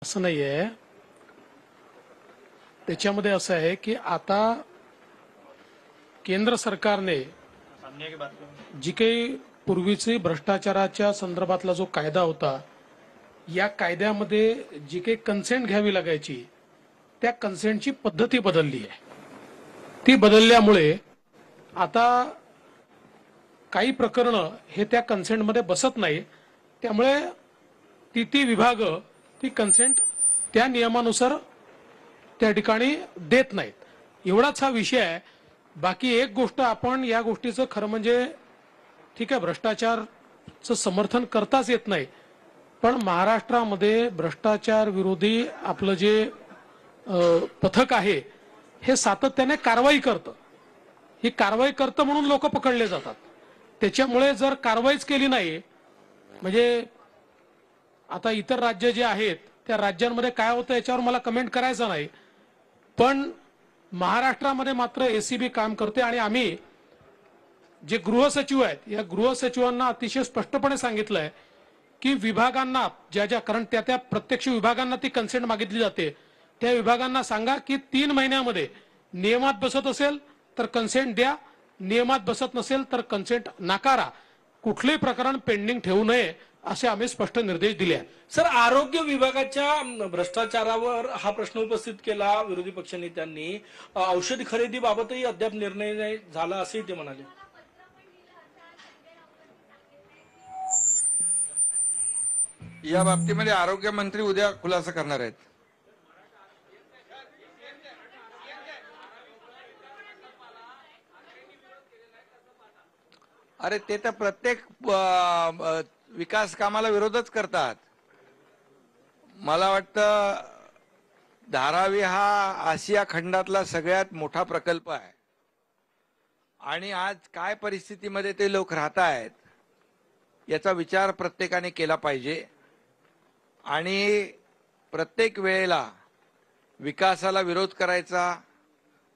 असं नाहीये. त्याच्यामध्ये असं आहे की आता केंद्र सरकारने जी काही पूर्वीची भ्रष्टाचाराच्या संदर्भातला जो कायदा होता, या कायद्यामध्ये जी काही कन्सेंट घ्यावी लागायची त्या कन्सेंटची पद्धती बदलली आहे. ती बदलल्यामुळे आता काही प्रकरणं हे त्या कन्सेंटमध्ये बसत नाही. त्यामुळे ती विभाग ती कन्सेंट त्या नियमानुसार त्या ठिकाणी देत नाहीत. एवढाच हा विषय आहे. बाकी एक गोष्ट आपण या गोष्टीचं खरं म्हणजे ठीक आहे, भ्रष्टाचारचं समर्थन करताच येत नाही, पण महाराष्ट्रामध्ये भ्रष्टाचार विरोधी आपलं जे पथक आहे हे सातत्याने कारवाई करतं. ही कारवाई करतं म्हणून लोक पकडले जातात. त्याच्यामुळे जर कारवाईच केली नाही, म्हणजे आता इतर राज्य जे आहेत त्या राज्यांमध्ये काय होतं याच्यावर मला कमेंट करायचं नाही, पण महाराष्ट्रामध्ये मात्र एसीबी काम करते. आणि आम्ही जे गृहसचिव आहेत या गृहसचिवांना अतिशय स्पष्टपणे सांगितलंय की विभागांना ज्या कारण त्या प्रत्यक्ष विभागांना ती कन्सेंट मागितली जाते, त्या विभागांना सांगा की 3 महिन्यामध्ये नियमात बसत असेल तर कन्सेंट द्या, नियमात बसत नसेल तर कन्सेंट नाकारा. कुठलेही प्रकरण पेंडिंग ठेवू नये असे आम्ही स्पष्ट निर्देश दिले आहेत. सर, आरोग्य विभागाच्या भ्रष्टाचारावर हा प्रश्न उपस्थित केला विरोधी पक्षनेत्यांनी. औषध खरेदीबाबतही अद्याप निर्णय नाही झाला असेही ते म्हणाले. या बाबतीमध्ये आरोग्य मंत्री उद्या खुलासा करणार आहेत. अरे ते तर प्रत्येक विकास कामाला विरोधच करतात. मला वाटतं धारावी हा आशिया खंडातला सगळ्यात मोठा प्रकल्प आहे आणि आज काय परिस्थितीमध्ये ते लोक राहत आहेत याचा विचार प्रत्येकाने केला पाहिजे. आणि प्रत्येक वेळेला विकासाला विरोध करायचा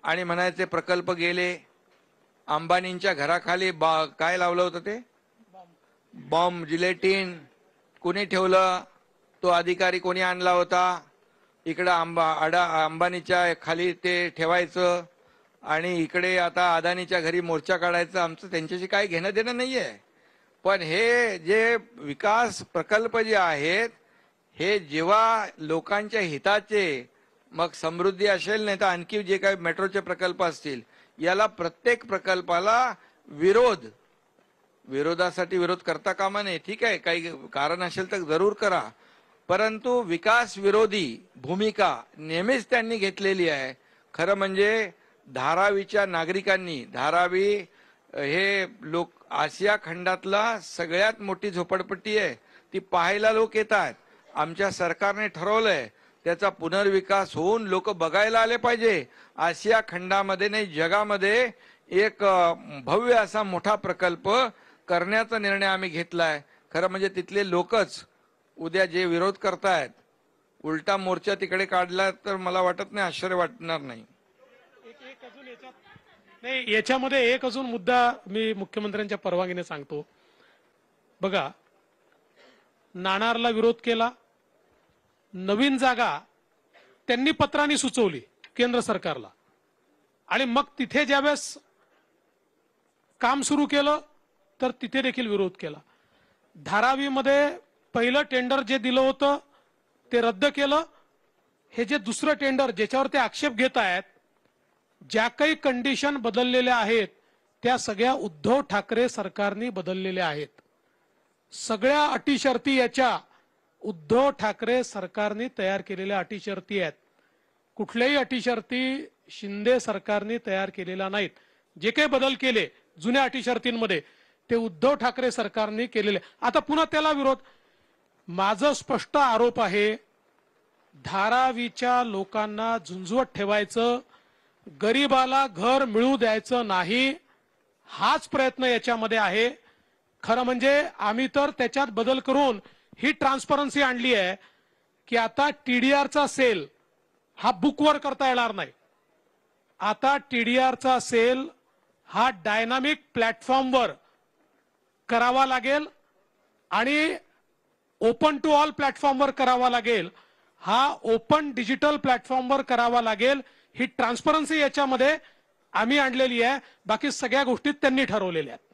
आणि म्हणायचे प्रकल्प गेले. अंबानींच्या घराखाली काय लावलं होतं ते बॉम्ब, जिलेटिन कोणी ठेवलं? तो अधिकारी कोणी आणला होता? इकडं अंबानीच्या खाली ते ठेवायचं आणि इकडे आता अदानीच्या घरी मोर्चा काढायचा. आमचं त्यांच्याशी काय घेणं देणं नाहीये. पण हे जे विकास प्रकल्प जे आहेत हे जेव्हा लोकांच्या हिताचे, मग समृद्धी असेल नाही तर आणखी जे काही मेट्रोचे प्रकल्प असतील, याला प्रत्येक प्रकल्पाला विरोधासाठी विरोध करता कामा नये. ठीक आहे, काही कारण असेल तर जरूर करा, परंतु विकास विरोधी भूमिका नेहमीच त्यांनी घेतलेली आहे. खरं म्हणजे धारावीच्या नागरिकांनी, धारावी हे लोक आशिया खंडातला सगळ्यात मोठी झोपडपट्टी आहे, ती पाहायला लोक येतात. आमच्या सरकारने ठरवलंय त्याचा पुनर्विकास होऊन लोक बघायला आले पाहिजे. आशिया खंडामध्ये नाही जगामध्ये एक भव्य असा मोठा प्रकल्प करण्याचा निर्णय आम्ही घेतलाय. खरं म्हणजे तिथले लोकच उद्या जे विरोध करतायत, उलटा मोर्चा तिकडे काढला तर मला वाटत नाही आश्चर्य वाटणार नाही. याच्यामध्ये एक अजून मुद्दा मी मुख्यमंत्र्यांच्या परवानगीने सांगतो. बघा, नाणारला विरोध केला, नवीन जागा त्यांनी पत्राने सुचवली केंद्र सरकारला, आणि मग तिथे ज्यावेळेस काम सुरू केलं तर तिथे देखील विरोध केला. धारावीमध्ये पहिलं टेंडर जे दिलं होतं ते रद्द केलं. हे जे दुसरं टेंडर ज्याच्यावर ते आक्षेप घेत आहेत, ज्या काही कंडिशन बदललेल्या आहेत त्या सगळ्या उद्धव ठाकरे सरकारने बदललेल्या आहेत. सगळ्या अटी शर्ती याच्या उद्धव ठाकरे सरकारने तयार केलेल्या अटी शर्ती आहेत. कुठल्याही अटी शर्ती शिंदे सरकारने तयार केलेल्या नाहीत. जे काही बदल केले जुन्या अटी शर्तींमध्ये ते उद्धव ठाकरे सरकारने केलेले. आता पुन्हा त्याला विरोध. माझा स्पष्ट आरोप आहे, धारावीच्या लोकांना झुंझुवत ठेवायचं, गरीबाला घर मिळू द्यायचं नाही, हाच प्रयत्न याच्यामध्ये आहे. खरं म्हणजे आम्ही तर त्याच्यात बदल करून ही ट्रान्सपरन्सी आणली आहे की आता टीडीआरचा सेल हा बुकवर करता येणार नाही. आता टीडीआरचा सेल हा डायनामिक प्लॅटफॉर्मवर करावा लागेल आणि ओपन टू ऑल प्लॅटफॉर्मवर करावा लागेल. हा ओपन डिजिटल प्लॅटफॉर्मवर करावा लागेल. ही ट्रान्सपरन्सी याच्यामध्ये आम्ही आणलेली आहे. बाकी सगळ्या गोष्टी त्यांनी ठरवलेल्या आहेत.